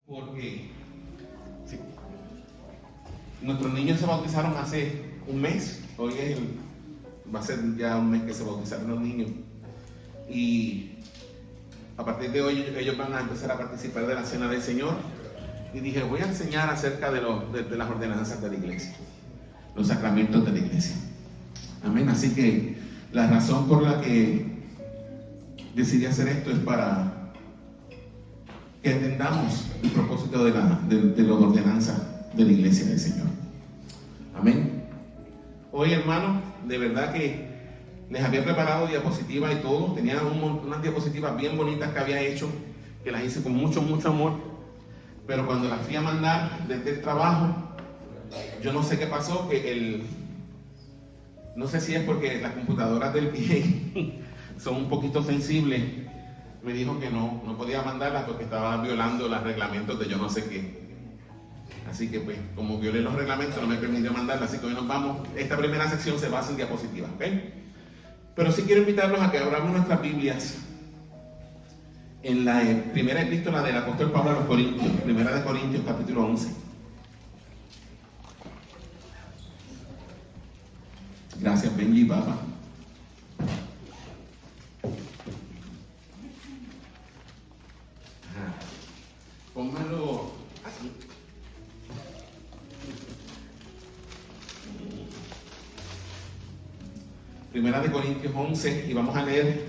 Porque sí, nuestros niños se bautizaron hace un mes. Hoy va a ser ya un mes que se bautizaron los niños. Y a partir de hoy ellos van a empezar a participar de la Cena del Señor. Y dije, voy a enseñar acerca de las ordenanzas de la iglesia, los sacramentos de la iglesia. Amén. Así que la razón por la que decidí hacer esto es para que entendamos el propósito de las ordenanzas de la iglesia del Señor. Amén. Hoy, hermanos, de verdad que les había preparado diapositivas y todo. Tenía unas diapositivas bien bonitas que había hecho, que las hice con mucho amor. Pero cuando las fui a mandar desde el trabajo, yo no sé qué pasó, no sé si es porque las computadoras del PA son un poquito sensibles. Me dijo que no podía mandarlas porque estaba violando los reglamentos de yo no sé qué. Así que pues, como violé los reglamentos, no me permitió mandarlas. Así que hoy nos vamos. Esta primera sección se basa en diapositivas, ¿ok? Pero sí quiero invitarlos a que abramos nuestras Biblias en la primera epístola del apóstol Pablo a los Corintios, primera de Corintios, capítulo 11. Gracias, Benji, papá. Póngalo aquí. Primera de Corintios 11, y vamos a leer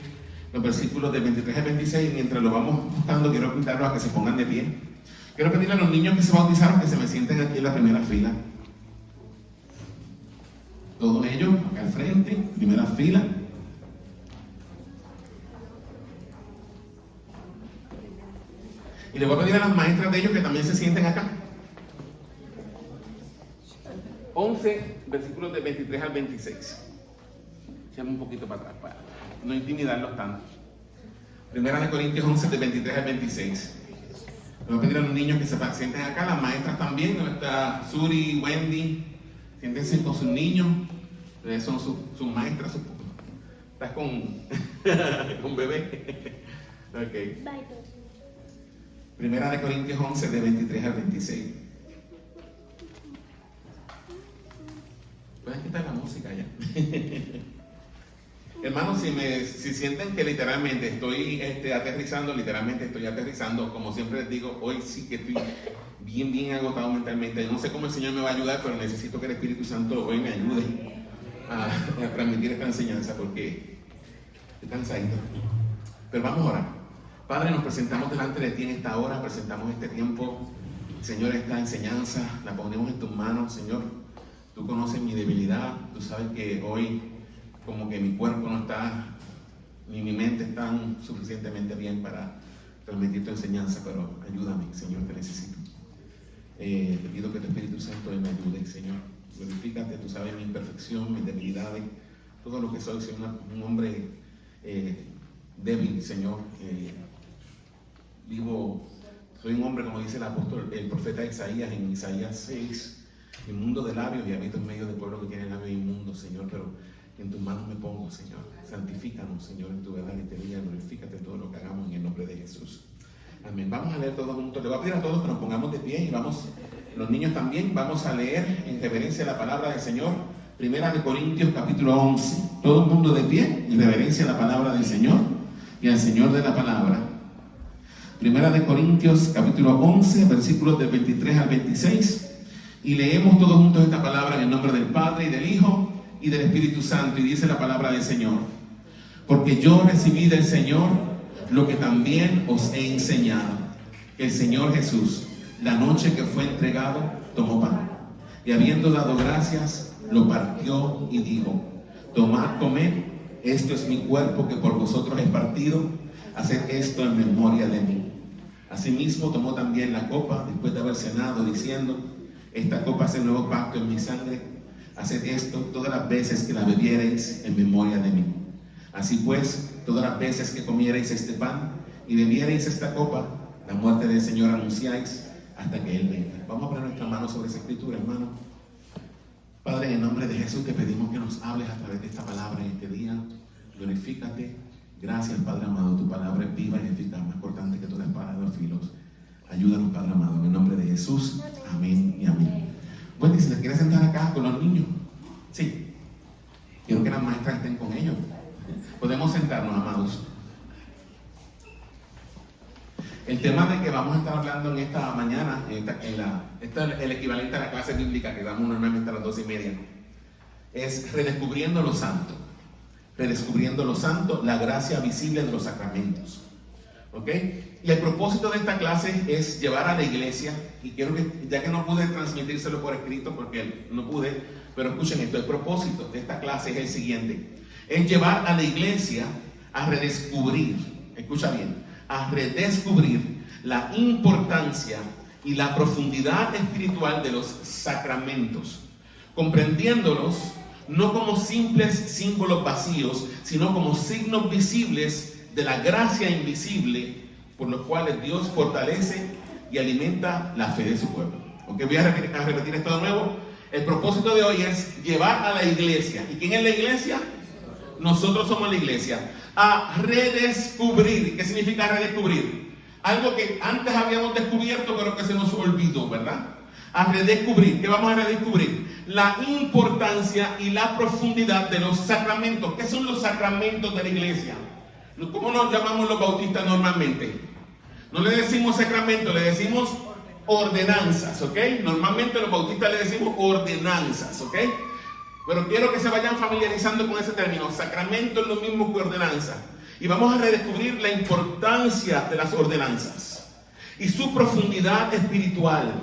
los versículos del 23 al 26. Mientras lo vamos buscando, quiero invitarlos a que se pongan de pie. Quiero pedirle a los niños que se bautizaron que se me sienten aquí en la primera fila. Todos ellos, acá al frente, primera fila. Y le voy a pedir a las maestras de ellos que también se sienten acá. 11 versículos del 23 al 26. Echamos un poquito para atrás para no intimidarlos tanto. Primera de Corintios 11, del 23 al 26. Le voy a pedir a los niños que se sienten acá, las maestras también. ¿No? Está Suri, Wendy. Siéntense con sus niños. Son sus maestras. Estás con bebé. Ok. Primera de Corintios 11, de 23 al 26. Puedes quitar la música ya. Hermanos, si sienten que literalmente estoy aterrizando, como siempre les digo, hoy sí que estoy bien agotado mentalmente. No sé cómo el Señor me va a ayudar, pero necesito que el Espíritu Santo hoy me ayude a transmitir esta enseñanza porque estoy cansadito. Pero vamos a orar. Padre, nos presentamos delante de ti en esta hora, presentamos este tiempo. Señor, esta enseñanza la ponemos en tus manos, Señor. Tú conoces mi debilidad, tú sabes que hoy como que mi cuerpo no está, ni mi mente están suficientemente bien para transmitir tu enseñanza, pero ayúdame, Señor, te necesito. Te pido que tu Espíritu Santo me ayude, Señor. Glorifícate, tú sabes mi imperfección, mis debilidades, todo lo que soy un hombre débil, Señor. Soy un hombre, como dice el profeta Isaías en Isaías 6, inmundo de labios y habito en medio del pueblo que tiene labios inmundos, Señor, pero en tus manos me pongo, Señor. Santifícanos, Señor, en tu verdad y te diga, glorifícate en todo lo que hagamos en el nombre de Jesús. Amén. Vamos a leer todos juntos. Le voy a pedir a todos que nos pongamos de pie y vamos, los niños también, vamos a leer en reverencia a la palabra del Señor. Primera de Corintios, capítulo 11. Todo el mundo de pie en reverencia a la palabra del Señor y al Señor de la palabra. Primera de Corintios, capítulo 11, versículos del 23 al 26. Y leemos todos juntos esta palabra en el nombre del Padre y del Hijo y del Espíritu Santo. Y dice la palabra del Señor: porque yo recibí del Señor lo que también os he enseñado. El Señor Jesús, la noche que fue entregado, tomó pan, y habiendo dado gracias, lo partió y dijo: tomad, comed, esto es mi cuerpo que por vosotros es partido, haced esto en memoria de mí. Asimismo tomó también la copa después de haber cenado, diciendo: esta copa es el nuevo pacto en mi sangre, haced esto todas las veces que la bebiereis en memoria de mí. Así pues, todas las veces que comiereis este pan y bebiereis esta copa, la muerte del Señor anunciáis hasta que Él venga. Vamos a poner nuestras manos sobre esa escritura, hermano. Padre, en el nombre de Jesús te pedimos que nos hables a través de esta palabra en este día. Glorifícate. Gracias, Padre amado. Tu palabra es viva y eficaz, más cortante que toda espada de dos filos. Ayúdanos, Padre amado, en el nombre de Jesús. Amén y amén. Bueno, y si les quiere sentar acá con los niños, sí. Quiero que las maestras estén con ellos. Podemos sentarnos, amados. El tema de que vamos a estar hablando en esta mañana, esto es el equivalente a la clase bíblica que damos normalmente a las 12:30, es redescubriendo lo santo. Redescubriendo lo santo, la gracia visible de los sacramentos. ¿Ok? Y el propósito de esta clase es llevar a la iglesia, y quiero que, ya que no pude transmitírselo por escrito porque no pude, pero escuchen esto, el propósito de esta clase es el siguiente: es llevar a la iglesia a redescubrir, escucha bien, a redescubrir la importancia y la profundidad espiritual de los sacramentos, comprendiéndolos no como simples símbolos vacíos, sino como signos visibles de la gracia invisible por los cuales Dios fortalece y alimenta la fe de su pueblo. Ok, voy a repetir esto de nuevo. El propósito de hoy es llevar a la iglesia. ¿Y quién es la iglesia? Nosotros somos la iglesia. A redescubrir. ¿Qué significa redescubrir? Algo que antes habíamos descubierto pero que se nos olvidó, ¿verdad? A redescubrir. ¿Qué vamos a redescubrir? La importancia y la profundidad de los sacramentos. ¿Qué son los sacramentos de la iglesia? ¿Cómo nos llamamos los bautistas normalmente? No le decimos sacramento, le decimos ordenanzas, ¿ok? Normalmente los bautistas le decimos ordenanzas, ¿ok? Pero quiero que se vayan familiarizando con ese término. Sacramento es lo mismo que ordenanza. Y vamos a redescubrir la importancia de las ordenanzas y su profundidad espiritual.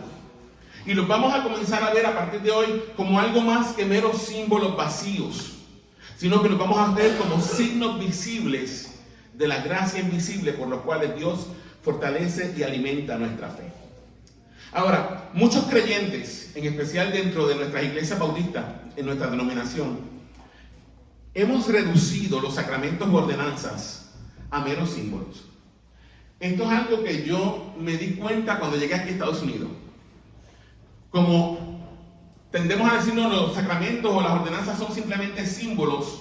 Y los vamos a comenzar a ver a partir de hoy como algo más que meros símbolos vacíos, sino que los vamos a ver como signos visibles de la gracia invisible por los cuales Dios fortalece y alimenta nuestra fe. Ahora, muchos creyentes, en especial dentro de nuestras iglesias bautistas, en nuestra denominación, hemos reducido los sacramentos u ordenanzas a meros símbolos. Esto es algo que yo me di cuenta cuando llegué aquí a Estados Unidos. Como tendemos a decirnos los sacramentos o las ordenanzas son simplemente símbolos,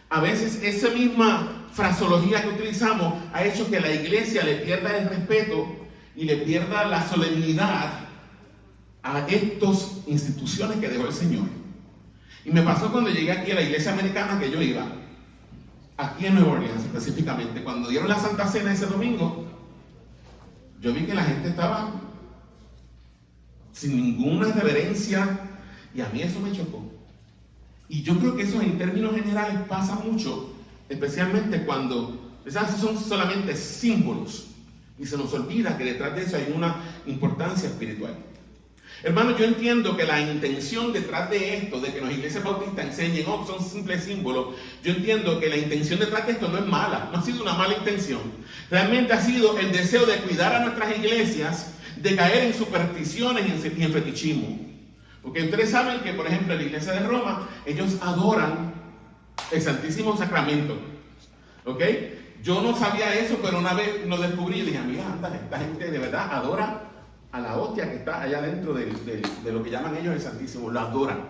a veces esa misma fraseología que utilizamos ha hecho que la iglesia le pierda el respeto y le pierda la solemnidad a estas instituciones que dejó el Señor. Y me pasó cuando llegué aquí a la iglesia americana que yo iba, aquí en Nueva Orleans específicamente, cuando dieron la Santa Cena ese domingo, yo vi que la gente estaba sin ninguna reverencia, y a mí eso me chocó. Y yo creo que eso en términos generales pasa mucho, especialmente cuando esos son solamente símbolos y se nos olvida que detrás de eso hay una importancia espiritual. Hermano, yo entiendo que la intención detrás de esto, de que las iglesias bautistas enseñen, son simples símbolos, yo entiendo que la intención detrás de esto no es mala, no ha sido una mala intención. Realmente ha sido el deseo de cuidar a nuestras iglesias de caer en supersticiones y en fetichismo. Porque ustedes saben que, por ejemplo, en la iglesia de Roma, ellos adoran el Santísimo Sacramento. ¿Ok? Yo no sabía eso, pero una vez lo descubrí y dije, mira, esta gente de verdad adora a la hostia que está allá dentro de lo que llaman ellos el Santísimo. Lo adoran.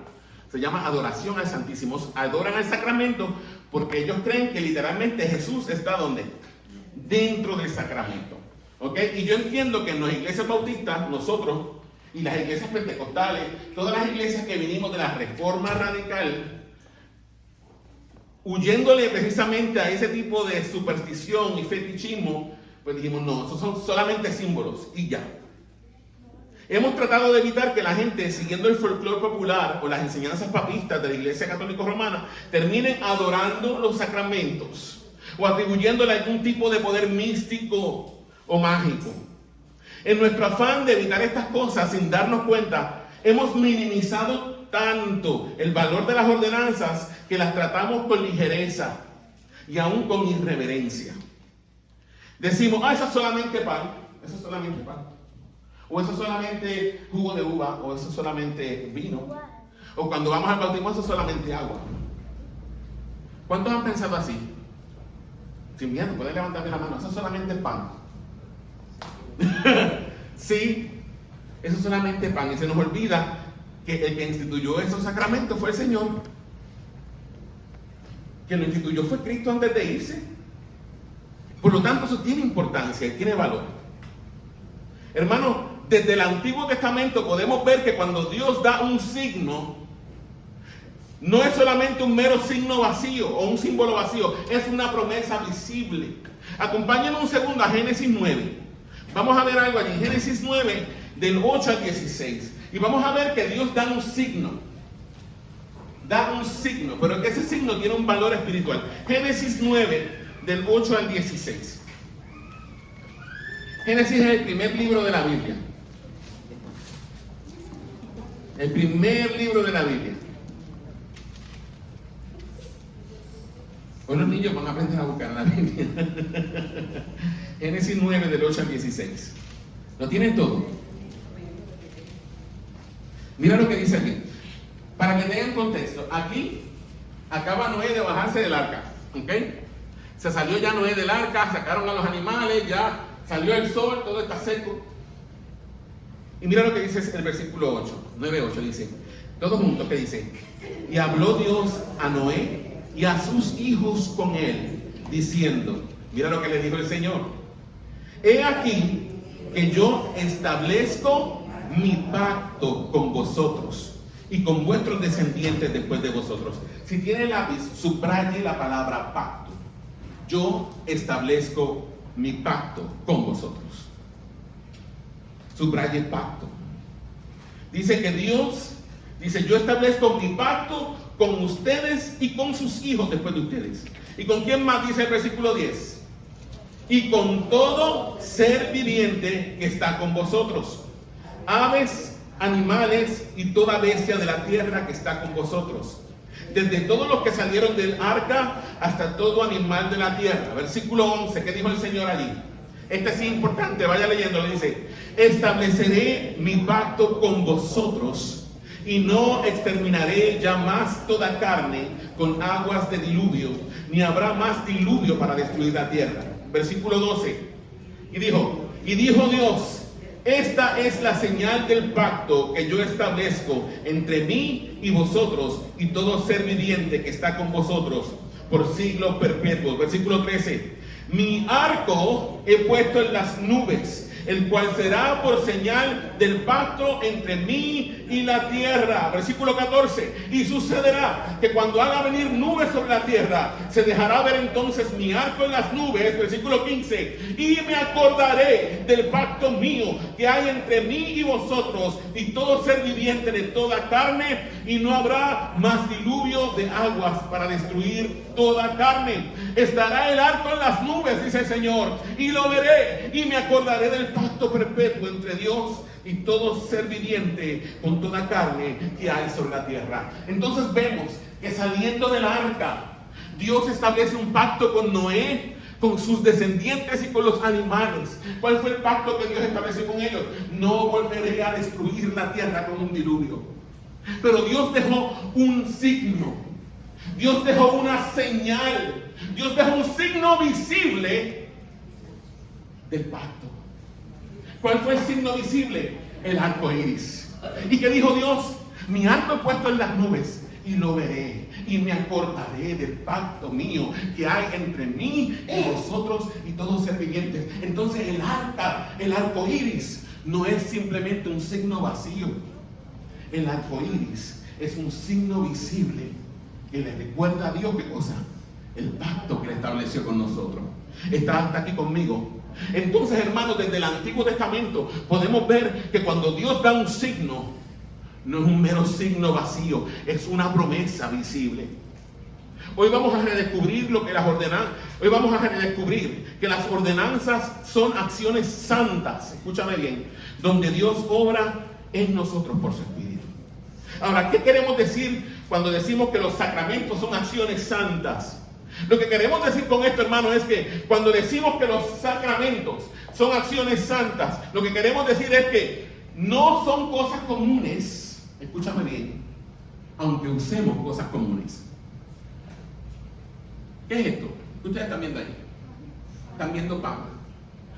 Se llama adoración al Santísimo. Adoran al Sacramento porque ellos creen que literalmente Jesús está ¿dónde? Dentro del Sacramento. ¿Ok? Y yo entiendo que en las iglesias bautistas, nosotros y las iglesias pentecostales, todas las iglesias que vinimos de la Reforma Radical, huyéndole precisamente a ese tipo de superstición y fetichismo, pues dijimos, no, esos son solamente símbolos y ya. Hemos tratado de evitar que la gente, siguiendo el folclore popular o las enseñanzas papistas de la Iglesia Católica Romana, terminen adorando los sacramentos o atribuyéndole algún tipo de poder místico o mágico. En nuestro afán de evitar estas cosas sin darnos cuenta, hemos minimizado tanto el valor de las ordenanzas que las tratamos con ligereza y aún con irreverencia. Decimos, eso es solamente pan, eso es solamente pan. O eso es solamente jugo de uva, o eso es solamente vino. O cuando vamos al bautismo, eso es solamente agua. ¿Cuántos han pensado así? Sin miedo, pueden levantarme la mano, eso es solamente pan. Sí, eso es solamente pan. Y se nos olvida que el que instituyó esos sacramentos fue el Señor. Que lo instituyó fue Cristo antes de irse. Por lo tanto, eso tiene importancia y tiene valor. Hermano, desde el Antiguo Testamento podemos ver que cuando Dios da un signo, no es solamente un mero signo vacío o un símbolo vacío, es una promesa visible. Acompáñenos un segundo a Génesis 9. Vamos a ver algo allí, Génesis 9, del 8 al 16. Y vamos a ver que Dios da un signo. Da un signo, pero que ese signo tiene un valor espiritual. Génesis 9, del 8 al 16. Génesis es el primer libro de la Biblia. El primer libro de la Biblia. Hoy los niños van a aprender a buscar la Biblia. Génesis 9, del 8 al 16. ¿Lo tienen todo? Mira lo que dice aquí. Para que tengan contexto, aquí acaba Noé de bajarse del arca. ¿Ok? Se salió ya Noé del arca, sacaron a los animales, ya salió el sol, todo está seco. Y mira lo que dice el versículo 8, 9:8 dice, todos juntos, que dice, y habló Dios a Noé y a sus hijos con él, diciendo, mira lo que le dijo el Señor, he aquí que yo establezco mi pacto con vosotros y con vuestros descendientes después de vosotros. Si tiene lápiz, subraye la palabra pacto. Yo establezco mi pacto con vosotros. Subraye pacto. Dice que Dios, dice, yo establezco mi pacto con ustedes y con sus hijos después de ustedes. ¿Y con quién más? Dice el versículo 10. Y con todo ser viviente que está con vosotros. Aves, animales y toda bestia de la tierra que está con vosotros. Desde todos los que salieron del arca hasta todo animal de la tierra. Versículo 11, ¿qué dijo el Señor allí? Este sí es importante, vaya leyendo, le dice, estableceré mi pacto con vosotros y no exterminaré ya más toda carne con aguas de diluvio, ni habrá más diluvio para destruir la tierra. Versículo 12, y dijo Dios, esta es la señal del pacto que yo establezco entre mí y vosotros y todo ser viviente que está con vosotros por siglos perpetuos. Versículo 13. Mi arco he puesto en las nubes, el cual será por señal del pacto entre mí y la tierra. Versículo 14. Y sucederá que cuando haga venir nubes sobre la tierra, se dejará ver entonces mi arco en las nubes. Versículo 15. Y me acordaré del pacto mío que hay entre mí y vosotros y todo ser viviente de toda carne, y no habrá más diluvio de aguas para destruir toda carne. Estará el arco en las nubes, dice el Señor, y lo veré y me acordaré del pacto perpetuo entre Dios y todo ser viviente con toda carne que hay sobre la tierra. Entonces vemos que saliendo del arca, Dios establece un pacto con Noé, con sus descendientes y con los animales. ¿Cuál fue el pacto que Dios estableció con ellos? No volveré a destruir la tierra con un diluvio. Pero Dios dejó un signo. Dios dejó una señal. Dios dejó un signo visible del pacto. ¿Cuál fue el signo visible? El arco iris. ¿Y qué dijo Dios? Mi arco he puesto en las nubes y lo veré y me acordaré del pacto mío que hay entre mí y vosotros y todos ser vivientes. Entonces el arco iris no es simplemente un signo vacío. El arco iris es un signo visible que le recuerda a Dios, ¿qué cosa? El pacto que le estableció con nosotros. ¿Está hasta aquí conmigo? Entonces, hermanos, desde el Antiguo Testamento podemos ver que cuando Dios da un signo, no es un mero signo vacío, es una promesa visible. Hoy vamos a redescubrir lo que las ordenanzas, hoy vamos a redescubrir que las ordenanzas son acciones santas, escúchame bien, donde Dios obra en nosotros por su Espíritu. Ahora, ¿qué queremos decir cuando decimos que los sacramentos son acciones santas? Lo que queremos decir con esto, hermano, es que cuando decimos que los sacramentos son acciones santas, lo que queremos decir es que no son cosas comunes, escúchame bien, aunque usemos cosas comunes. ¿Qué es esto? Ustedes están viendo ahí. Están viendo pan.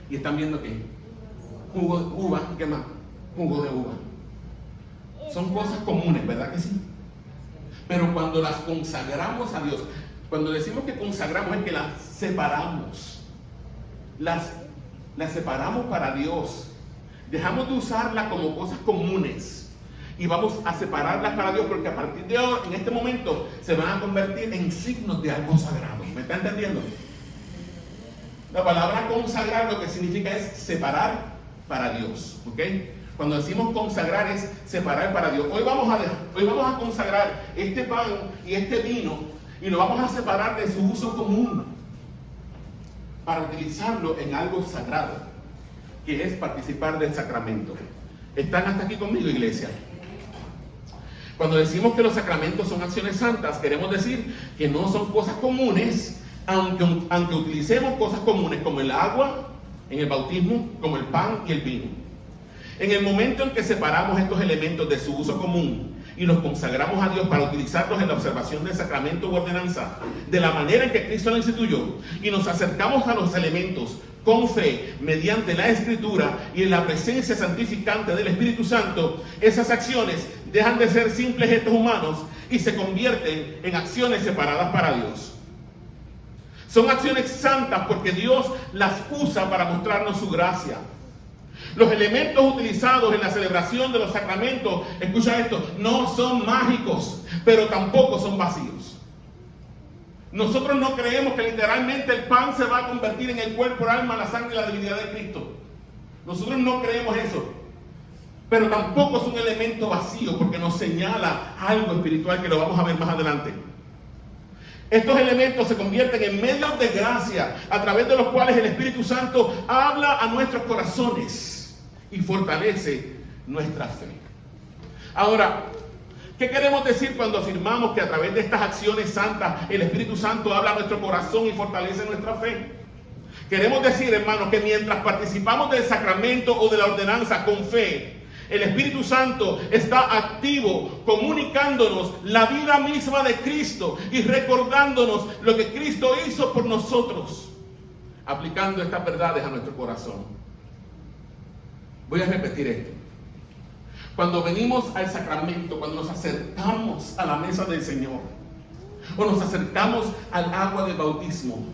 ¿Y están viendo qué? Jugo de uva. ¿Qué más? Jugo de uva. Son cosas comunes, ¿verdad que sí? Pero cuando las consagramos a Dios, cuando decimos que consagramos es que las separamos. Las separamos para Dios. Dejamos de usarlas como cosas comunes y vamos a separarlas para Dios, porque a partir de ahora, en este momento, se van a convertir en signos de algo sagrado. ¿Me está entendiendo? La palabra consagrar lo que significa es separar para Dios, ¿ok? Cuando decimos consagrar es separar para Dios. Hoy vamos a consagrar este pan y este vino y lo vamos a separar de su uso común para utilizarlo en algo sagrado, que es participar del sacramento. ¿Están hasta aquí conmigo, iglesia? Cuando decimos que los sacramentos son acciones santas, queremos decir que no son cosas comunes, aunque utilicemos cosas comunes como el agua en el bautismo, como el pan y el vino. En el momento en que separamos estos elementos de su uso común y los consagramos a Dios para utilizarlos en la observación del sacramento u ordenanza, de la manera en que Cristo lo instituyó, y nos acercamos a los elementos con fe, mediante la Escritura y en la presencia santificante del Espíritu Santo, esas acciones dejan de ser simples gestos humanos y se convierten en acciones separadas para Dios. Son acciones santas porque Dios las usa para mostrarnos su gracia. Los elementos utilizados en la celebración de los sacramentos, escucha esto, no son mágicos, pero tampoco son vacíos. Nosotros no creemos que literalmente el pan se va a convertir en el cuerpo, el alma, la sangre y la divinidad de Cristo. Nosotros no creemos eso. Pero tampoco es un elemento vacío porque nos señala algo espiritual que lo vamos a ver más adelante. Estos elementos se convierten en medios de gracia a través de los cuales el Espíritu Santo habla a nuestros corazones y fortalece nuestra fe. Ahora, ¿qué queremos decir cuando afirmamos que a través de estas acciones santas el Espíritu Santo habla a nuestro corazón y fortalece nuestra fe? Queremos decir, hermanos, que mientras participamos del sacramento o de la ordenanza con fe, el Espíritu Santo está activo, comunicándonos la vida misma de Cristo y recordándonos lo que Cristo hizo por nosotros, aplicando estas verdades a nuestro corazón. Voy a repetir esto. Cuando venimos al sacramento, cuando nos acercamos a la mesa del Señor, o nos acercamos al agua del bautismo,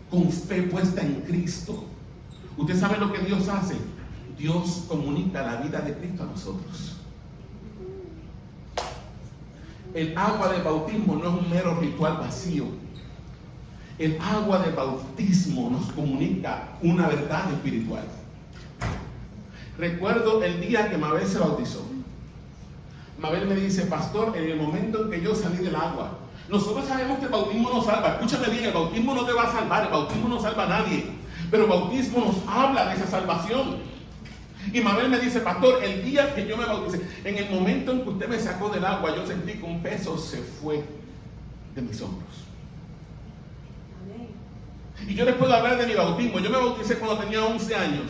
con fe puesta en Cristo, ¿usted sabe lo que Dios hace? Dios comunica la vida de Cristo a nosotros. El agua del bautismo no es un mero ritual vacío. El agua del bautismo nos comunica una verdad espiritual. Recuerdo el día que Mabel se bautizó. Mabel me dice, pastor, en el momento en que yo salí del agua, nosotros sabemos que el bautismo nos salva. Escúchame bien, el bautismo no te va a salvar, el bautismo no salva a nadie. Pero el bautismo nos habla de esa salvación. Y Mabel me dice, pastor, el día que yo me bauticé, en el momento en que usted me sacó del agua, yo sentí que un peso se fue de mis hombros. Y yo les puedo hablar de mi bautismo. Yo me bauticé cuando tenía 11 años.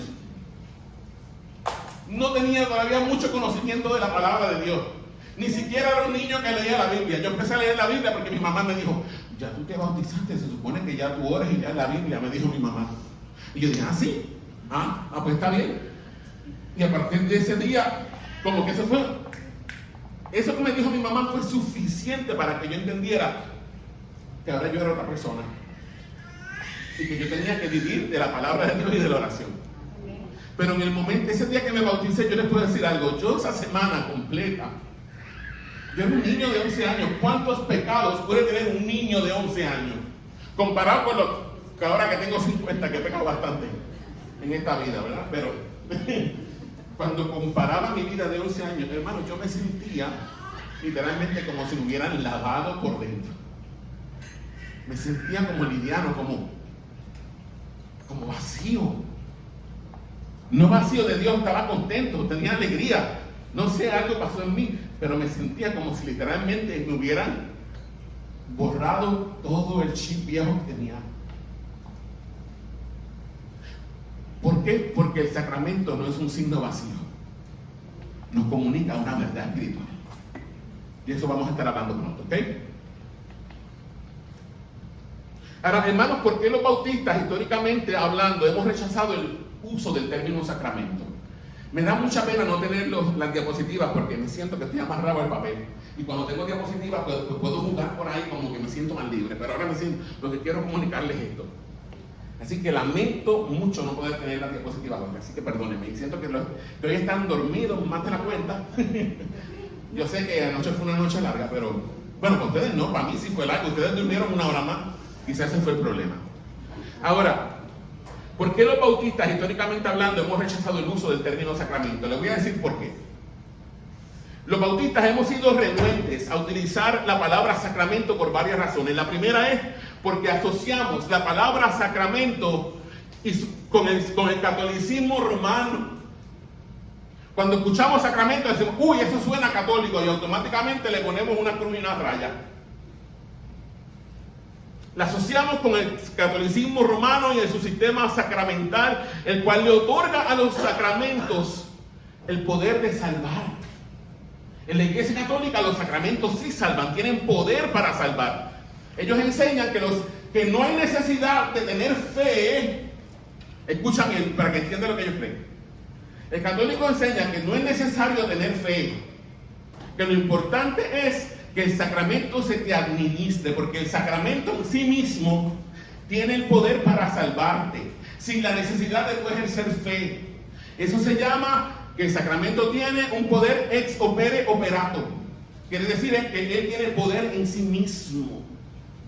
No tenía todavía mucho conocimiento de la palabra de Dios. Ni siquiera era un niño que leía la Biblia. Yo empecé a leer la Biblia porque mi mamá me dijo, ya tú te bautizaste, se supone que ya tú ores y ya la Biblia, me dijo mi mamá. Y yo dije, sí, pues está bien. Y a partir de ese día, como que eso fue, eso que me dijo mi mamá fue suficiente para que yo entendiera que ahora yo era otra persona. Y que yo tenía que vivir de la palabra de Dios y de la oración. Pero en el momento, ese día que me bauticé, yo les puedo decir algo. Yo esa semana completa, yo era un niño de 11 años. ¿Cuántos pecados puede tener un niño de 11 años? Comparado con lo que ahora que tengo 50, que he pecado bastante en esta vida, ¿verdad? Pero cuando comparaba mi vida de 11 años, hermano, yo me sentía literalmente como si me hubieran lavado por dentro. Me sentía como liviano, como vacío. No vacío de Dios, estaba contento, tenía alegría. No sé, algo pasó en mí, pero me sentía como si literalmente me hubieran borrado todo el chip viejo que tenía. ¿Por qué? Porque el sacramento no es un signo vacío. Nos comunica una verdad espiritual. Y eso vamos a estar hablando pronto, ¿ok? Ahora, hermanos, ¿por qué los bautistas, históricamente hablando, hemos rechazado el uso del término sacramento? Me da mucha pena no tener las diapositivas porque me siento que estoy amarrado al papel. Y cuando tengo diapositivas, pues puedo jugar por ahí como que me siento más libre. Pero ahora lo que quiero comunicarles es esto. Así que lamento mucho no poder tener la diapositiva hoy, así que perdónenme. Y siento que hoy están dormidos más de la cuenta. Yo sé que anoche fue una noche larga, pero bueno, para ustedes no, para mí sí fue larga. Ustedes durmieron una hora más, quizás ese fue el problema. Ahora, ¿por qué los bautistas, históricamente hablando, hemos rechazado el uso del término sacramento? Les voy a decir por qué. Los bautistas hemos sido renuentes a utilizar la palabra sacramento por varias razones. La primera es porque asociamos la palabra sacramento con el catolicismo romano. Cuando escuchamos sacramento decimos, uy, eso suena católico, y automáticamente le ponemos una cruz y una raya. La asociamos con el catolicismo romano y en su sistema sacramental, el cual le otorga a los sacramentos el poder de salvar. En la Iglesia Católica los sacramentos sí salvan, tienen poder para salvar. Ellos enseñan que no hay necesidad de tener fe. Escuchan para que entiendan lo que ellos creen. El católico enseña que no es necesario tener fe, que lo importante es que el sacramento se te administre, porque el sacramento en sí mismo tiene el poder para salvarte, sin la necesidad de tu ejercer fe. Eso se llama que el sacramento tiene un poder ex opere operato. Quiere decir que él tiene poder en sí mismo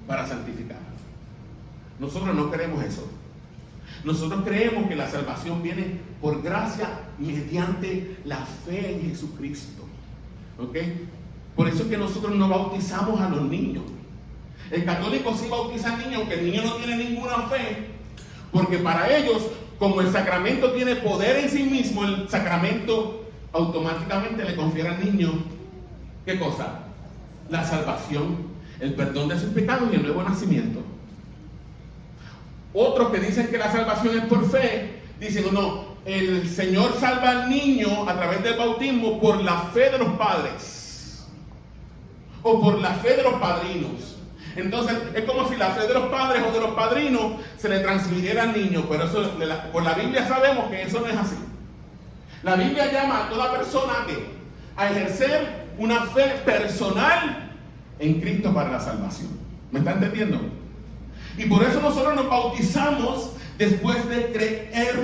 para santificar. Nosotros no creemos eso. Nosotros creemos que la salvación viene por gracia mediante la fe en Jesucristo. ¿Ok? Por eso es que nosotros no bautizamos a los niños. El católico sí bautiza al niño, aunque el niño no tiene ninguna fe, porque para ellos, como el sacramento tiene poder en sí mismo, el sacramento automáticamente le confiere al niño, ¿qué cosa? La salvación, el perdón de sus pecados y el nuevo nacimiento. Otros que dicen que la salvación es por fe, dicen, no, el Señor salva al niño a través del bautismo por la fe de los padres o por la fe de los padrinos. Entonces es como si la fe de los padres o de los padrinos se le transfiriera al niño, pero eso, por la Biblia sabemos que eso no es así. La Biblia llama a toda persona a ejercer una fe personal en Cristo para la salvación. ¿Me está entendiendo? Y por eso nosotros nos bautizamos después de creer.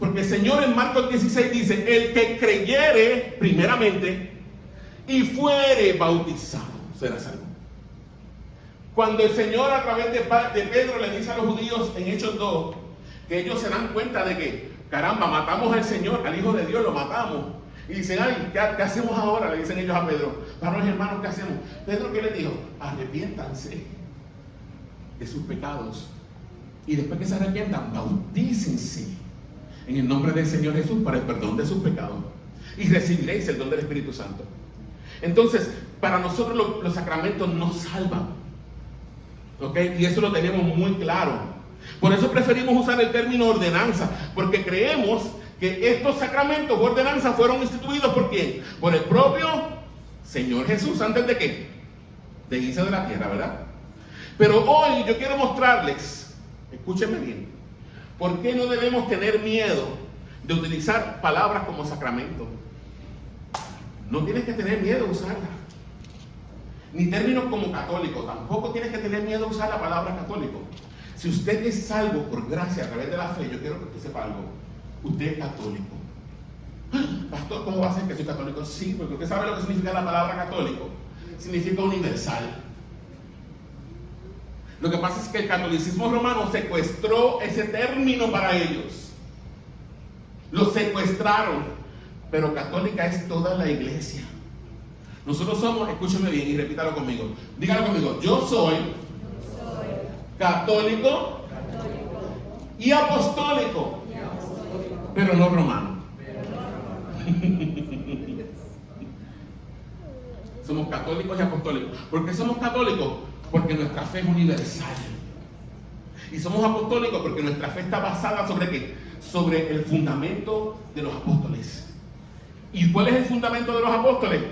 Porque el Señor en Marcos 16 dice, el que creyere primeramente y fuere bautizado será salvo. Cuando el Señor a través de Pedro le dice a los judíos en Hechos 2, que ellos se dan cuenta de que, caramba, matamos al Señor, al Hijo de Dios, lo matamos. Y dicen, ay, ¿qué hacemos ahora? Le dicen ellos a Pedro, varones hermanos, ¿qué hacemos? Pedro, ¿qué les dijo? Arrepiéntanse de sus pecados. Y después que se arrepientan, bautícense en el nombre del Señor Jesús para el perdón de sus pecados. Y recibiréis el don del Espíritu Santo. Entonces, para nosotros los sacramentos nos salvan. ¿Ok? Y eso lo tenemos muy claro. Por eso preferimos usar el término ordenanza, porque creemos que estos sacramentos o ordenanzas fueron instituidos ¿por quién? Por el propio Señor Jesús, ¿antes de qué? De irse de la tierra, ¿verdad? Pero hoy yo quiero mostrarles, escúchenme bien, ¿por qué no debemos tener miedo de utilizar palabras como sacramento? No tienes que tener miedo de usarlas. Ni términos como católico, tampoco tienes que tener miedo de usar la palabra católico. Si usted es salvo por gracia a través de la fe, yo quiero que usted sepa algo. Usted es católico. Pastor, ¿cómo va a ser que soy católico? Sí, porque usted sabe lo que significa la palabra católico. Significa universal. Lo que pasa es que el catolicismo romano secuestró ese término para ellos. Lo secuestraron. Pero católica es toda la iglesia. Nosotros somos, escúcheme bien y repítalo conmigo. Dígalo conmigo. Yo soy católico y apostólico, pero no romano. Somos católicos y apostólicos. ¿Por qué somos católicos? Porque nuestra fe es universal. Y somos apostólicos porque nuestra fe está basada ¿sobre qué? Sobre el fundamento de los apóstoles. ¿Y cuál es el fundamento de los apóstoles?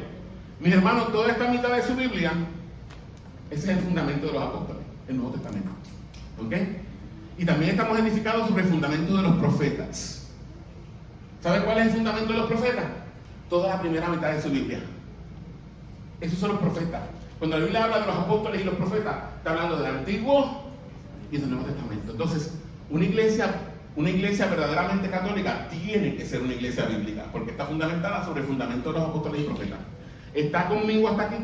Mis hermanos, toda esta mitad de su Biblia, ese es el fundamento de los apóstoles, el Nuevo Testamento. ¿Ok? Y también estamos edificados sobre el fundamento de los profetas. ¿Sabe cuál es el fundamento de los profetas? Toda la primera mitad de su Biblia. Esos son los profetas. Cuando la Biblia habla de los apóstoles y los profetas, está hablando del Antiguo y del Nuevo Testamento. Entonces, una iglesia verdaderamente católica tiene que ser una iglesia bíblica, porque está fundamentada sobre el fundamento de los apóstoles y profetas. ¿Está conmigo hasta aquí?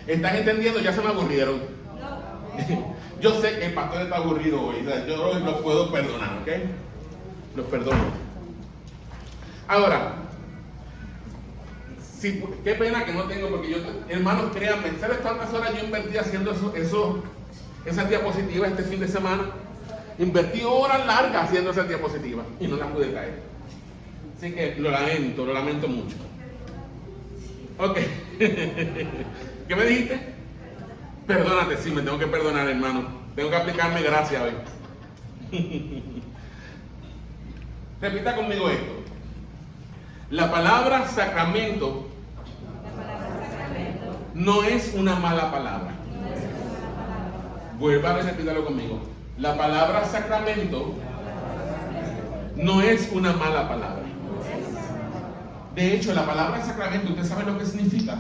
¿Están entendiendo? Ya se me aburrieron. Yo sé que el pastor está aburrido hoy, o sea, yo los puedo perdonar, ¿ok? Los perdono. Ahora, sí, qué pena que no tengo, porque yo, hermanos, créanme, ¿sabes cuántas horas yo invertí haciendo esas diapositivas este fin de semana? Invertí horas largas haciendo esas diapositivas y no las pude traer. Así que lo lamento mucho. Ok. ¿Qué me dijiste? Perdónate, sí, me tengo que perdonar, hermano. Tengo que aplicarme gracia hoy. Repita conmigo esto. La palabra sacramento no es una mala palabra. Vuelva a repetirlo conmigo. La palabra sacramento no es una mala palabra. De hecho, la palabra sacramento, ¿usted sabe lo que significa?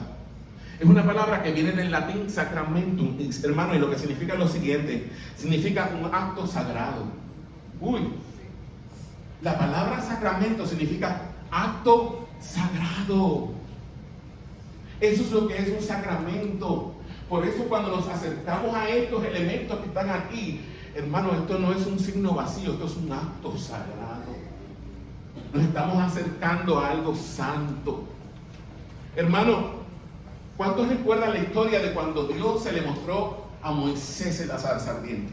Es una palabra que viene del latín sacramentum, hermano, y lo que significa es lo siguiente: significa un acto sagrado. La palabra sacramento significa acto sagrado. Eso es lo que es un sacramento. Por eso cuando nos acercamos a estos elementos que están aquí, hermano, esto no es un signo vacío, esto es un acto sagrado. Nos estamos acercando a algo santo. Hermano, ¿cuántos recuerdan la historia de cuando Dios se le mostró a Moisés en la zarza ardiente?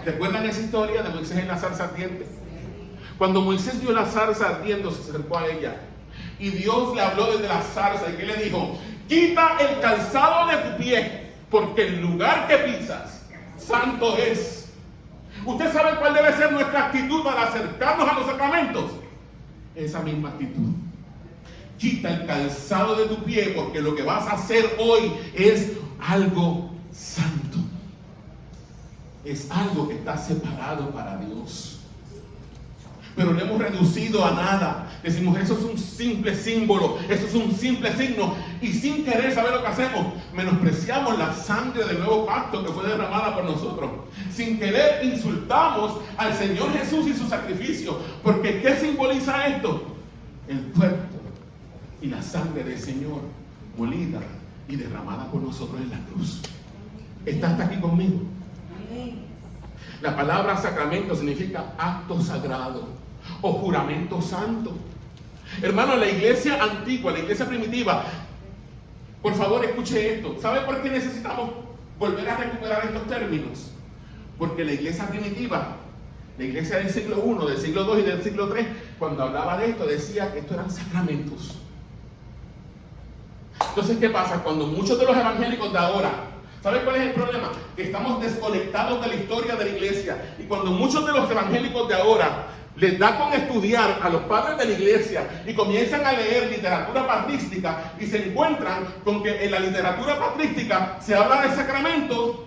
¿Recuerdan esa historia de Moisés en la zarza ardiente? Cuando Moisés vio la zarza ardiendo, se acercó a ella y Dios le habló desde la zarza y que le dijo: quita el calzado de tu pie, porque el lugar que pisas santo es. ¿Usted sabe cuál debe ser nuestra actitud para acercarnos a los sacramentos? Esa misma actitud. Quita el calzado de tu pie, porque lo que vas a hacer hoy es algo santo. Es algo que está separado para Dios. Pero lo hemos reducido a nada. Decimos, eso es un simple símbolo, eso es un simple signo, y sin querer saber lo que hacemos, menospreciamos la sangre del nuevo pacto que fue derramada por nosotros. Sin querer insultamos al Señor Jesús y su sacrificio, porque ¿qué simboliza esto? El cuerpo y la sangre del Señor molida y derramada por nosotros en la cruz. ¿Está hasta aquí conmigo? La palabra sacramento significa acto sagrado o juramento santo. Hermano, la iglesia antigua, la iglesia primitiva, por favor escuche esto. ¿Sabe por qué necesitamos volver a recuperar estos términos? Porque la iglesia primitiva, la iglesia del siglo I, del siglo II y del siglo III, cuando hablaba de esto, decía que estos eran sacramentos. Entonces, ¿qué pasa? Cuando muchos de los evangélicos de ahora, ¿sabe cuál es el problema? Que estamos desconectados de la historia de la iglesia. Y cuando muchos de los evangélicos de ahora les da con estudiar a los padres de la iglesia y comienzan a leer literatura patrística y se encuentran con que en la literatura patrística se habla de sacramentos,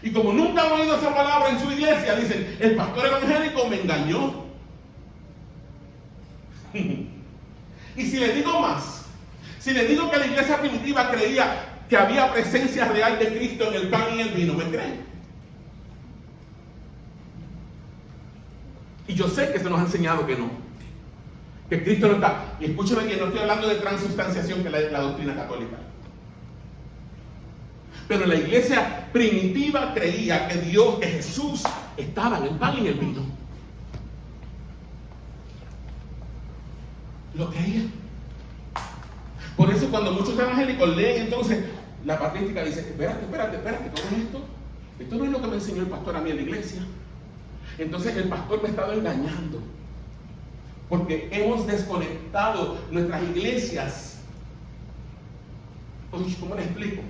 y como nunca han oído esa palabra en su iglesia, dicen, el pastor evangélico me engañó. Y si les digo más, si les digo que la iglesia primitiva creía que había presencia real de Cristo en el pan y el vino, ¿me creen? Y yo sé que se nos ha enseñado que no, que Cristo no está. Y escúcheme bien, no estoy hablando de transubstanciación, que es la doctrina católica. Pero la iglesia primitiva creía que Dios, que Jesús estaba en el pan y en el vino. Lo creía. Por eso cuando muchos evangélicos leen entonces la patrística, dicen, espérate, ¿cómo es esto? Esto no es lo que me enseñó el pastor a mí en la iglesia. Entonces el pastor me ha estado engañando, porque hemos desconectado nuestras iglesias. Oye, ¿cómo les explico?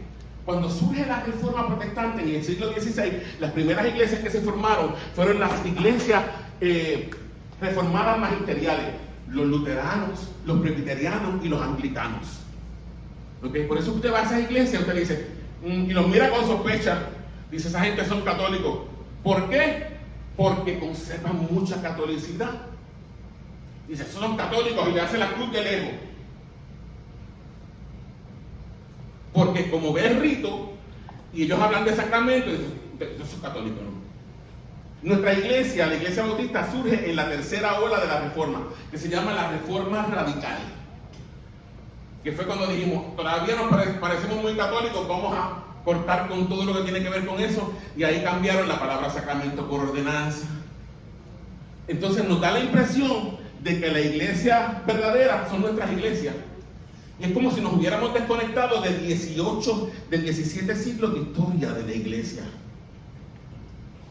Cuando surge la reforma protestante en el siglo XVI, las primeras iglesias que se formaron fueron las iglesias reformadas magisteriales, los luteranos, los presbiterianos y los anglicanos. ¿Okay? Por eso usted va a esas iglesias, usted dice, y los mira con sospecha, dice, esa gente son católicos. ¿Por qué? Porque conservan mucha catolicidad. Dice, esos son católicos, y le hace la cruz del ego. Porque como ve el rito, y ellos hablan de sacramento, dicen, Yo soy católico, ¿no? Nuestra iglesia, la iglesia bautista, surge en la tercera ola de la reforma, que se llama la reforma radical. Que fue cuando dijimos, todavía nos parecemos muy católicos, vamos a cortar con todo lo que tiene que ver con eso, y ahí cambiaron la palabra sacramento por ordenanza. Entonces nos da la impresión de que la iglesia verdadera son nuestras iglesias. Y es como si nos hubiéramos desconectado de 17 siglos de historia de la iglesia.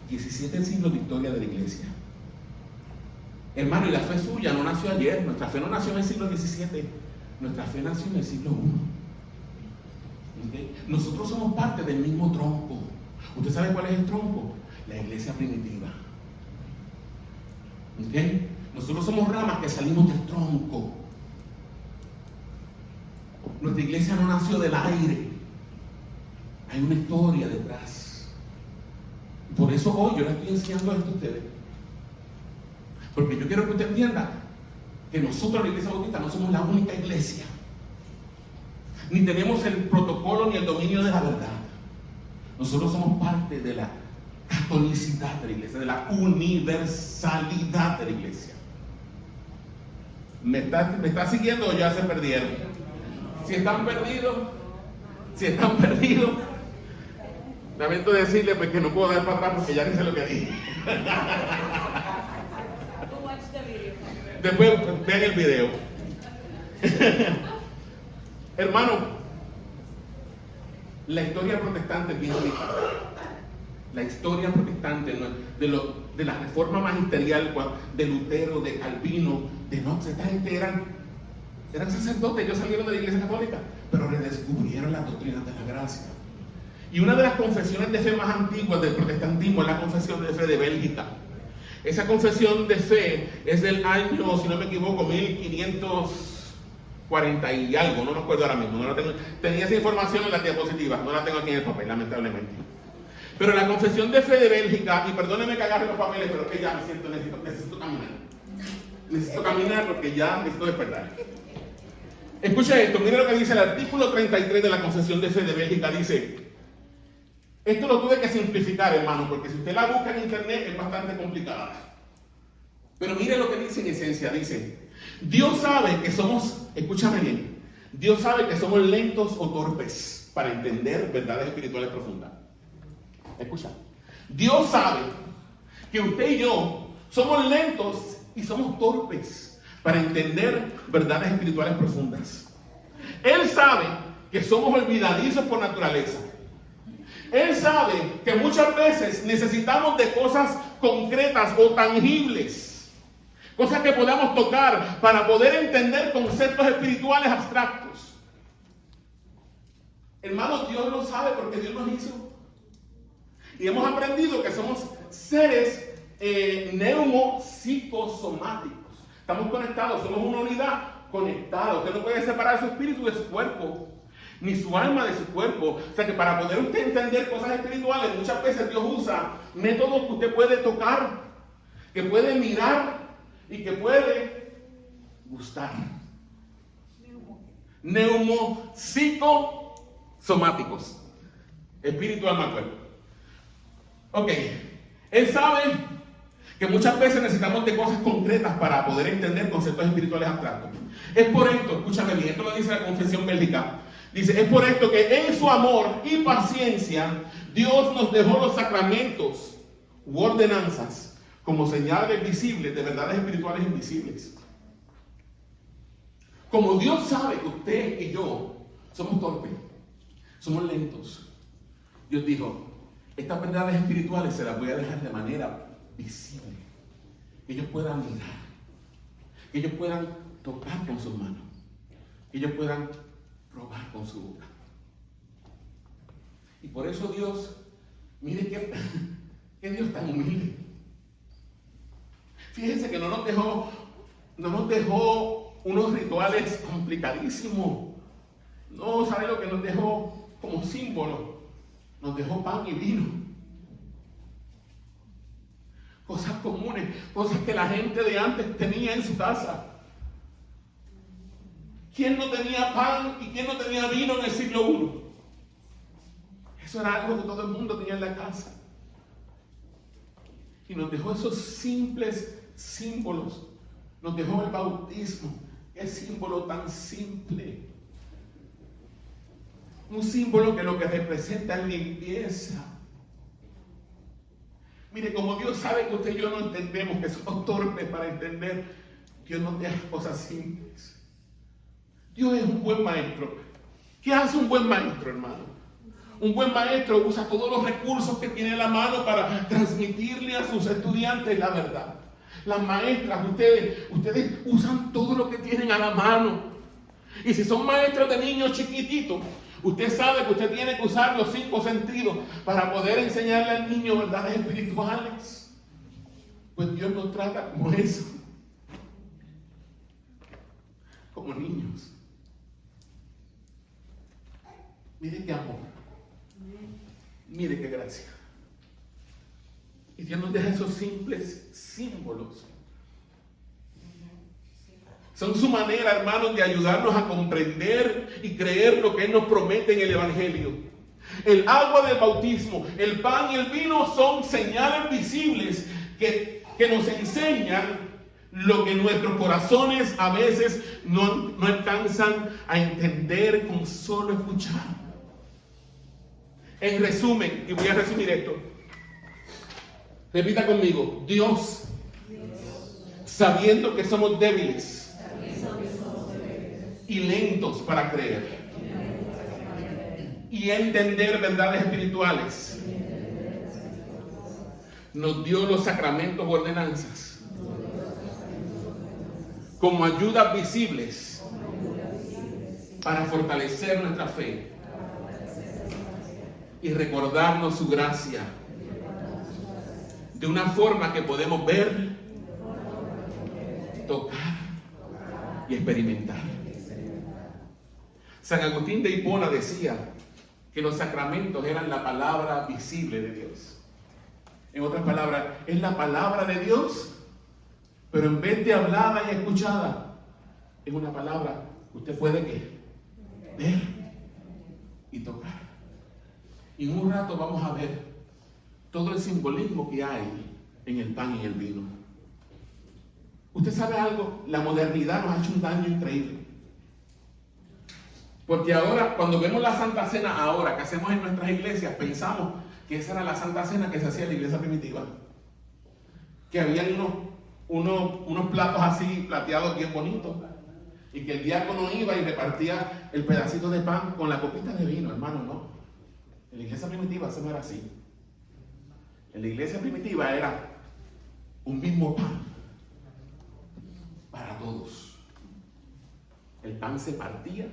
17 siglos de historia de la iglesia. Hermano, y la fe suya no nació ayer. Nuestra fe no nació en el siglo XVII. Nuestra fe nació en el siglo I. ¿Okay? Nosotros somos parte del mismo tronco. ¿Usted sabe cuál es el tronco? La iglesia primitiva. ¿Okay? Nosotros somos ramas que salimos del tronco. Nuestra iglesia no nació del aire. Hay una historia detrás. Por eso hoy yo le estoy enseñando esto a ustedes. Porque yo quiero que usted entienda que nosotros, la iglesia bautista, no somos la única iglesia. Ni tenemos el protocolo ni el dominio de la verdad. Nosotros somos parte de la catolicidad de la iglesia, de la universalidad de la iglesia. ¿Me está siguiendo o ya se perdieron? Si están perdidos, lamento decirle pues que no puedo dar para atrás porque ya ni sé lo que dije. Después vean el video. Hermano, la historia protestante es bien rica. La historia protestante de la reforma magisterial de Lutero, de Calvino, de Knox, esta gente eran sacerdotes, ellos salieron de la iglesia católica, pero redescubrieron las doctrinas de la gracia. Y una de las confesiones de fe más antiguas del protestantismo es la confesión de fe de Bélgica. Esa confesión de fe es del año, si no me equivoco, 1540 y algo, no me acuerdo ahora mismo. No la tengo, tenía esa información en la diapositiva, no la tengo aquí en el papel, lamentablemente. Pero la confesión de fe de Bélgica, y perdónenme que agarre los papeles, pero que ya me siento, necesito caminar. Necesito caminar porque ya necesito despertar. Escucha esto, mira lo que dice el artículo 33 de la confesión de fe de Bélgica, dice... Esto lo tuve que simplificar, hermano, porque si usted la busca en internet es bastante complicada. Pero mire lo que dice en esencia, dice, Dios sabe que somos, escúchame bien, Dios sabe que somos lentos o torpes para entender verdades espirituales profundas. Escucha, Dios sabe que usted y yo somos lentos y somos torpes para entender verdades espirituales profundas. Él sabe que somos olvidadizos por naturaleza. Él sabe que muchas veces necesitamos de cosas concretas o tangibles, cosas que podamos tocar para poder entender conceptos espirituales abstractos. Hermanos, Dios lo sabe porque Dios nos hizo. Y hemos aprendido que somos seres neuropsicosomáticos. Estamos conectados, somos una unidad conectada. Usted no puede separar su espíritu de su cuerpo, ni su alma de su cuerpo. O sea que para poder usted entender cosas espirituales, muchas veces Dios usa métodos que usted puede tocar, que puede mirar y que puede gustar. Neuropsicosomáticos. Espíritu, alma, cuerpo. Ok. Él sabe que muchas veces necesitamos de cosas concretas para poder entender conceptos espirituales abstractos. Es por esto, escúchame bien, esto lo dice la Confesión Bélgica. Dice, es por esto que en su amor y paciencia Dios nos dejó los sacramentos u ordenanzas como señales visibles de verdades espirituales invisibles. Como Dios sabe que usted y yo somos torpes, somos lentos, Dios dijo, estas verdades espirituales se las voy a dejar de manera visible, que ellos puedan mirar, que ellos puedan tocar con sus manos, que ellos puedan probar con su boca. Y por eso Dios, mire qué Dios tan humilde. Fíjense que no nos dejó unos rituales complicadísimos. No, ¿sabe lo que nos dejó como símbolo? Nos dejó pan y vino. Cosas comunes, cosas que la gente de antes tenía en su casa. ¿Quién no tenía pan y quién no tenía vino en el siglo I? Eso era algo que todo el mundo tenía en la casa. Y nos dejó esos simples símbolos. Nos dejó el bautismo. Qué símbolo tan simple. Un símbolo que lo que representa es limpieza. Mire, como Dios sabe que usted y yo no entendemos, que somos torpes para entender, Dios nos deja cosas simples. Dios es un buen maestro. ¿Qué hace un buen maestro, hermano? Un buen maestro usa todos los recursos que tiene a la mano para transmitirle a sus estudiantes la verdad. Las maestras, ustedes usan todo lo que tienen a la mano. Y si son maestros de niños chiquititos, usted sabe que usted tiene que usar los 5 sentidos para poder enseñarle al niño verdades espirituales. Pues Dios nos trata como eso. Como niños. Mire qué amor. Mire qué gracia. Y Dios nos deja esos simples símbolos. Son su manera, hermanos, de ayudarnos a comprender y creer lo que Él nos promete en el Evangelio. El agua del bautismo, el pan y el vino son señales visibles que nos enseñan lo que nuestros corazones a veces no alcanzan a entender con solo escuchar. En resumen, y voy a resumir esto. Repita conmigo: Dios, sabiendo que somos débiles y lentos para creer y entender verdades espirituales, nos dio los sacramentos o ordenanzas como ayudas visibles para fortalecer nuestra fe y recordarnos su gracia de una forma que podemos ver, tocar y experimentar. San Agustín de Hipona decía que los sacramentos eran la palabra visible de Dios. En otras palabras, es la palabra de Dios, pero en vez de hablada y escuchada, es una palabra que usted puede ¿qué? Ver y tocar. Y en un rato vamos a ver todo el simbolismo que hay en el pan y el vino. ¿Usted sabe algo? La modernidad nos ha hecho un daño increíble. Porque ahora, cuando vemos la Santa Cena ahora, que hacemos en nuestras iglesias, pensamos que esa era la Santa Cena que se hacía en la iglesia primitiva. Que habían unos platos así, plateados bien bonitos. Y que el diácono iba y repartía el pedacito de pan con la copita de vino, hermano, no. En la iglesia primitiva eso no era así. En la iglesia primitiva era un mismo pan para todos. El pan se partía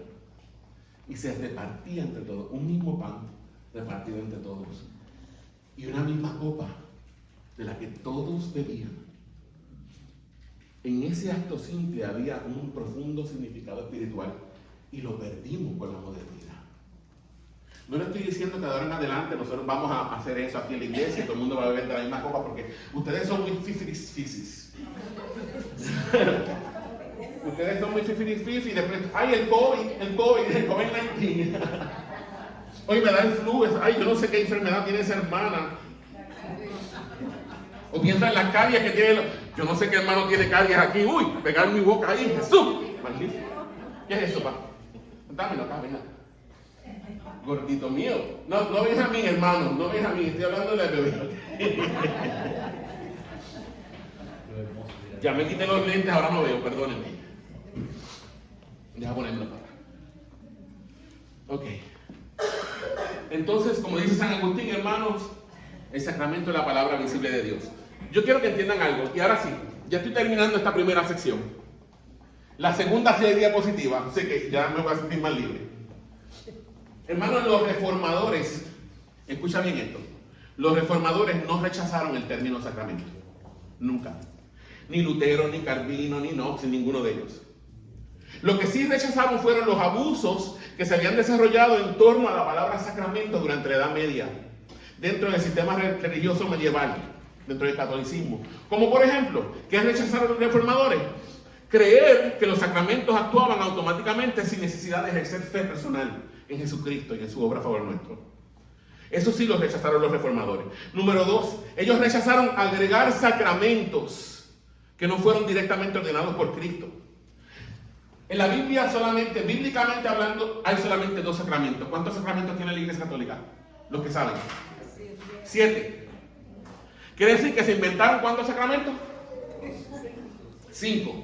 y se repartía entre todos. Un mismo pan repartido entre todos. Y una misma copa de la que todos bebían. En ese acto simple había un profundo significado espiritual y lo perdimos con la modernidad. No le estoy diciendo que de ahora en adelante nosotros vamos a hacer eso aquí en la iglesia y todo el mundo va a beber de la misma copa, porque ustedes son muy fifiris. Ustedes son muy fifiris y después, ay, el COVID-19. Hoy me da el flu, ay, yo no sé qué enfermedad tiene esa hermana. O piensa en las caries que tiene, yo no sé qué hermano tiene caries aquí, uy, pegar mi boca ahí, Jesús, magnífico. ¿Qué es eso, pa? Dámelo acá, venga. Gordito mío. No Benjamín, hermano, no Benjamín, estoy hablando de la bebé. Ya me quité los lentes, ahora no veo, perdónenme. Deja ponerlo para acá. Ok. Entonces, como dice San Agustín, hermanos, el sacramento es la palabra visible de Dios. Yo quiero que entiendan algo, y ahora sí, ya estoy terminando esta primera sección. La segunda serie diapositiva, sé que ya me voy a sentir más libre. Hermanos, los reformadores, escucha bien esto, los reformadores no rechazaron el término sacramento, nunca. Ni Lutero, ni Calvino, ni Knox, ni ninguno de ellos. Lo que sí rechazaron fueron los abusos que se habían desarrollado en torno a la palabra sacramento durante la Edad Media, dentro del sistema religioso medieval, dentro del catolicismo. Como por ejemplo, ¿qué rechazaron los reformadores? Creer que los sacramentos actuaban automáticamente sin necesidad de ejercer fe personal en Jesucristo y en su obra a favor nuestro. Eso sí lo rechazaron los reformadores. Número 2, ellos rechazaron agregar sacramentos que no fueron directamente ordenados por Cristo. En la Biblia solamente, bíblicamente hablando, hay solamente 2 sacramentos. ¿Cuántos sacramentos tiene la Iglesia Católica? Los que saben. 7. ¿Quiere decir que se inventaron cuántos sacramentos? 5.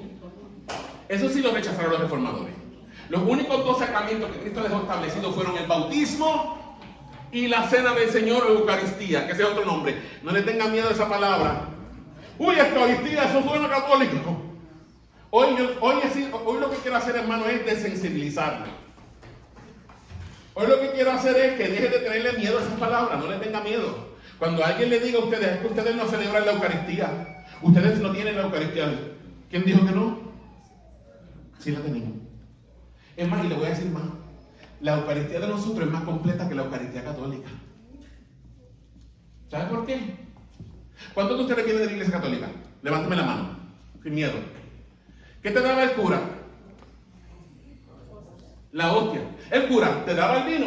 Eso sí lo rechazaron los reformadores. Los únicos 2 sacramentos que Cristo dejó establecidos fueron el bautismo y la cena del Señor o Eucaristía, que ese es otro nombre. No le tengan miedo a esa palabra. Uy, Eucaristía, eso suena católico. Hoy lo que quiero hacer, hermano, es desensibilizarlo. Hoy lo que quiero hacer es que deje de tenerle miedo a esas palabras, no le tenga miedo. Cuando alguien le diga a ustedes, es que ustedes no celebran la Eucaristía, ustedes no tienen la Eucaristía. ¿Quién dijo que no? Sí la tenemos. Es más, y le voy a decir más, la Eucaristía de nosotros es más completa que la Eucaristía católica. ¿Sabe por qué? ¿Cuántos de ustedes vienen de la Iglesia Católica? Levánteme la mano, sin miedo. ¿Qué te daba el cura? La hostia. ¿El cura te daba el vino?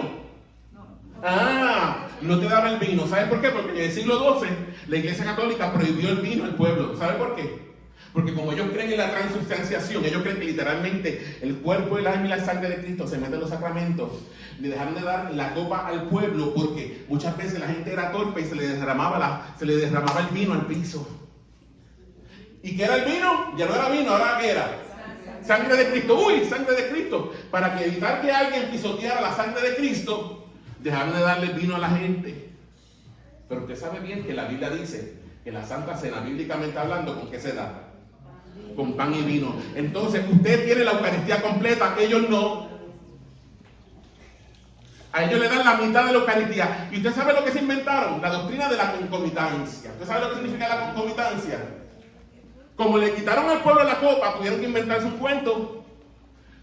No te daba el vino. ¿Sabes por qué? Porque en el siglo XII la Iglesia Católica prohibió el vino al pueblo. ¿Sabe por qué? Porque como ellos creen en la transubstanciación, ellos creen que literalmente el cuerpo, el alma y la sangre de Cristo se meten en los sacramentos, le dejaron de dar la copa al pueblo porque muchas veces la gente era torpe y se le derramaba el vino al piso. ¿Y qué era el vino? Ya no era vino, ¿ahora qué era? Sangre de Cristo. ¡Uy! Sangre de Cristo. Para que evitar que alguien pisoteara la sangre de Cristo, dejaron de darle vino a la gente. Pero usted sabe bien que la Biblia dice que la Santa Cena, bíblicamente hablando, ¿con qué se da? Con pan y vino. Entonces, usted tiene la Eucaristía completa, ellos no. A ellos le dan la mitad de la Eucaristía. ¿Y usted sabe lo que se inventaron? La doctrina de la concomitancia. ¿Usted sabe lo que significa la concomitancia? Como le quitaron al pueblo la copa, tuvieron que inventarse un cuento.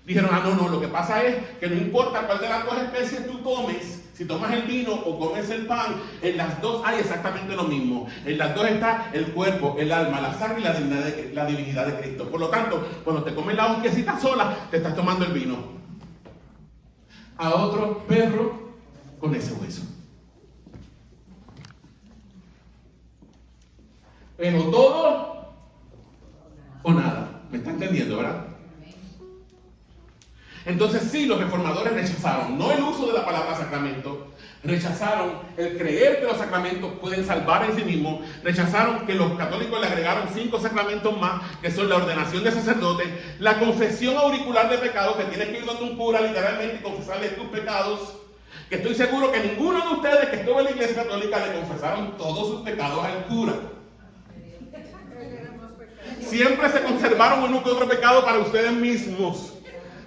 Dijeron, no, lo que pasa es que no importa cuál de las 2 especies tú tomes, si tomas el vino o comes el pan, en las 2 hay exactamente lo mismo. En las 2 está el cuerpo, el alma, la sangre y la divinidad de Cristo. Por lo tanto, cuando te comes la hostiecita sola, te estás tomando el vino. A otro perro con ese hueso. Pero todo o nada. ¿Me está entendiendo, verdad? Entonces sí, los reformadores rechazaron no el uso de la palabra sacramento, rechazaron el creer que los sacramentos pueden salvar en sí mismos, rechazaron que los católicos le agregaron 5 sacramentos más, que son la ordenación de sacerdote, la confesión auricular de pecados, que tienes que ir donde un cura literalmente y confesarle tus pecados, que estoy seguro que ninguno de ustedes que estuvo en la Iglesia Católica le confesaron todos sus pecados al cura. Siempre se conservaron uno que otro pecado para ustedes mismos.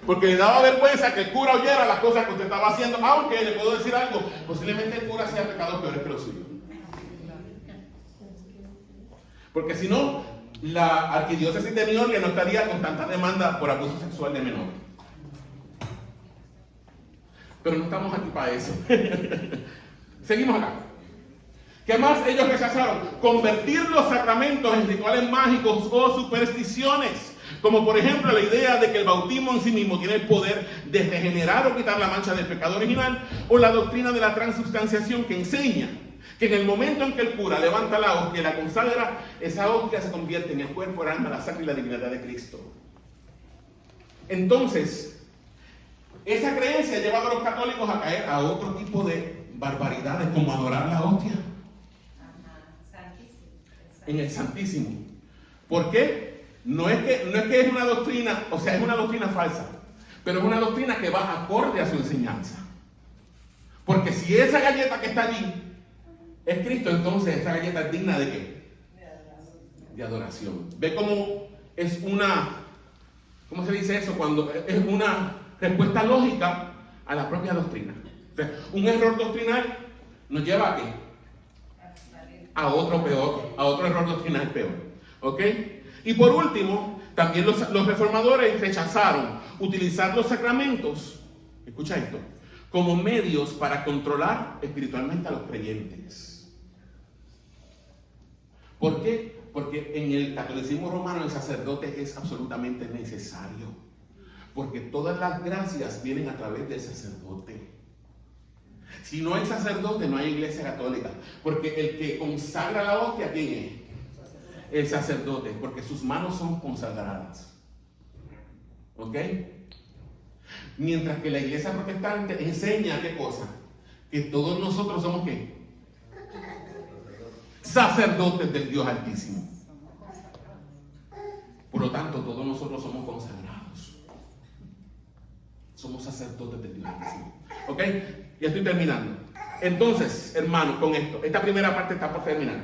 Porque le daba vergüenza que el cura oyera las cosas que usted estaba haciendo, aunque le puedo decir algo, posiblemente el cura hacía pecados peores que los suyos. Porque si no, la arquidiócesis de New York no estaría con tanta demanda por abuso sexual de menores. Pero no estamos aquí para eso. Seguimos acá. ¿Qué más ellos rechazaron? Convertir los sacramentos en rituales mágicos o supersticiones. Como por ejemplo la idea de que el bautismo en sí mismo tiene el poder de regenerar o quitar la mancha del pecado original, o la doctrina de la transubstanciación que enseña que en el momento en que el cura levanta la hostia y la consagra, esa hostia se convierte en el cuerpo, el alma, la sangre y la divinidad de Cristo. Entonces, esa creencia ha llevado a los católicos a caer a otro tipo de barbaridades, como adorar la hostia en el Santísimo. ¿Por qué? No es que es una doctrina, o sea, es una doctrina falsa, pero es una doctrina que va acorde a su enseñanza. Porque si esa galleta que está allí es Cristo, entonces esa galleta es digna ¿de qué? De adoración. ¿Ve cómo es una, cómo se dice eso? Cuando es una respuesta lógica a la propia doctrina. O sea, un error doctrinal nos lleva a ¿qué? A otro peor, a otro error doctrinal peor. ¿Ok? Y por último, también los reformadores rechazaron utilizar los sacramentos, escucha esto, como medios para controlar espiritualmente a los creyentes. ¿Por qué? Porque en el catolicismo romano el sacerdote es absolutamente necesario. Porque todas las gracias vienen a través del sacerdote. Si no hay sacerdote, no hay iglesia católica. Porque el que consagra la hostia, ¿quién es? El sacerdote, porque sus manos son consagradas. ¿Ok? Mientras que la iglesia protestante enseña, ¿qué cosa? Que todos nosotros somos, ¿qué? Sacerdotes del Dios Altísimo. Por lo tanto, todos nosotros somos consagrados. Somos sacerdotes del Dios Altísimo. ¿Ok? Ya estoy terminando. Entonces, hermanos, con esto, esta primera parte está por terminar.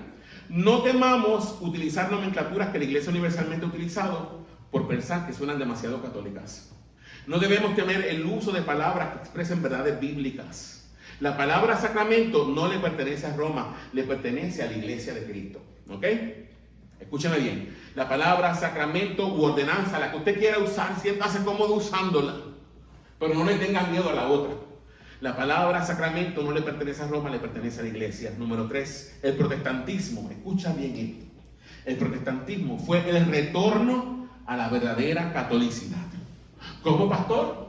No temamos utilizar nomenclaturas que la Iglesia universalmente ha utilizado por pensar que suenan demasiado católicas. No debemos temer el uso de palabras que expresen verdades bíblicas. La palabra sacramento no le pertenece a Roma, le pertenece a la Iglesia de Cristo. ¿Ok? Escúcheme bien. La palabra sacramento u ordenanza, la que usted quiera usar, siéntase cómodo usándola. Pero no le tengan miedo a la otra. La palabra sacramento no le pertenece a Roma, le pertenece a la iglesia. Número 3, el protestantismo. Escucha bien esto. El protestantismo fue el retorno a la verdadera catolicidad. ¿Cómo, pastor?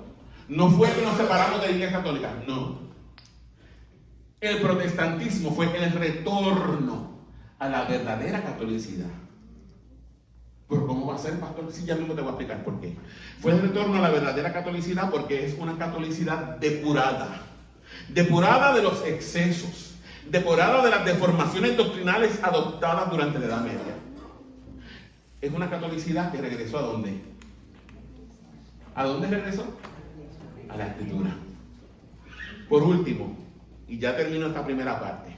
No fue que nos separamos de la iglesia católica, no. El protestantismo fue el retorno a la verdadera catolicidad. ¿Pero cómo va a ser, pastor? Sí, ya mismo te voy a explicar por qué. Fue el retorno a la verdadera catolicidad porque es una catolicidad depurada. Depurada de los excesos. Depurada de las deformaciones doctrinales adoptadas durante la Edad Media. Es una catolicidad que regresó ¿a dónde? ¿A dónde regresó? A la Escritura. Por último, y ya termino esta primera parte.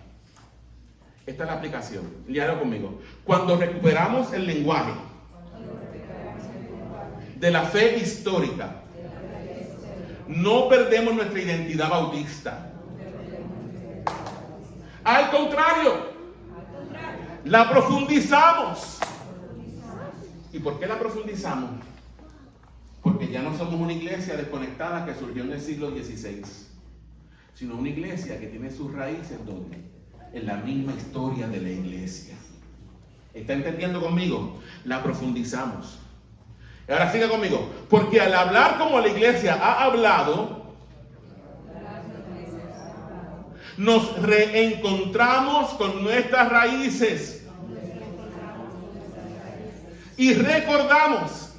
Esta es la aplicación. Léalo conmigo. Cuando recuperamos el lenguaje de la fe histórica, no perdemos nuestra identidad bautista. Al contrario, la profundizamos. ¿Y por qué la profundizamos? Porque ya no somos una iglesia desconectada que surgió en el siglo XVI, sino una iglesia que tiene sus raíces ¿dónde? En la misma historia de la iglesia. ¿Está entendiendo conmigo? La profundizamos. Ahora siga conmigo. Porque al hablar como la iglesia ha hablado, nos reencontramos con nuestras raíces. Y recordamos,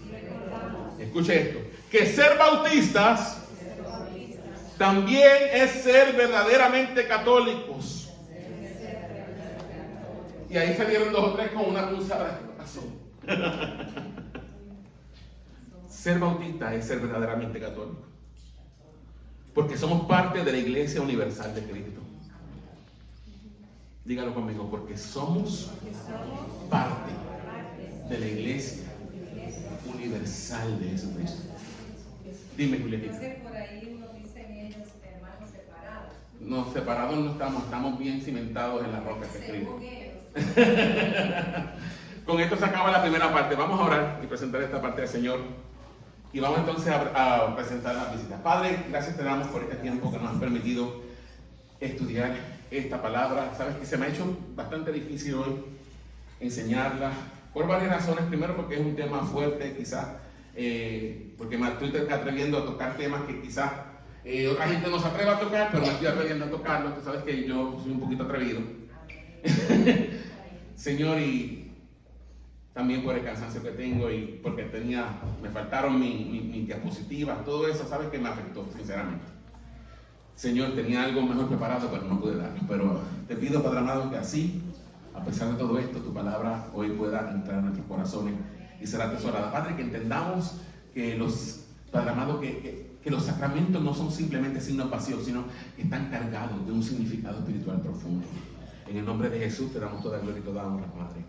escuche esto, que ser bautistas también es ser verdaderamente católicos. Y ahí salieron 2 o 3 con una pulsada. ¿Qué pasó? Ser bautista es ser verdaderamente católico. Porque somos parte de la Iglesia Universal de Cristo. Dígalo conmigo, porque somos parte de la Iglesia Universal de Jesucristo. Dime, Julieta. Por ahí uno dicen ellos hermanos separados. No, separados no estamos bien cimentados en la roca que escribo. Con esto se acaba la primera parte. Vamos a orar y presentar esta parte al Señor. Y vamos entonces a presentar las visitas. Padre, gracias te damos por este tiempo que nos has permitido estudiar esta palabra. Sabes que se me ha hecho bastante difícil hoy enseñarla por varias razones. Primero porque es un tema fuerte, quizás, porque me estoy atreviendo a tocar temas que quizás otra gente no se atreve a tocar, pero me estoy atreviendo a tocarlo. Tú sabes que yo soy un poquito atrevido. Señor, y también por el cansancio que tengo y porque me faltaron mis diapositivas, todo eso, sabes que me afectó, sinceramente. Señor, tenía algo mejor preparado, pero no pude darlo. Pero te pido, Padre amado, que así, a pesar de todo esto, tu palabra hoy pueda entrar en nuestros corazones y ser atesorada. Padre, que entendamos que Padre amado, que los sacramentos no son simplemente signos vacíos, sino que están cargados de un significado espiritual profundo. En el nombre de Jesús te damos toda gloria y toda honra, Padre.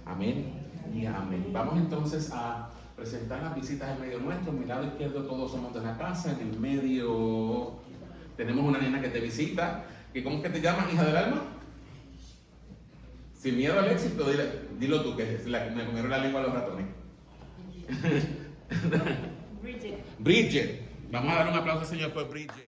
Amén y amén. Vamos entonces a presentar las visitas en medio nuestro. En mi lado izquierdo todos somos de la casa. En el medio tenemos una nena que te visita. ¿Cómo es que te llamas, hija del alma? Sin miedo al éxito, dilo tú, que me comieron la lengua a los ratones. Bridget. Vamos a dar un aplauso al Señor por Bridget.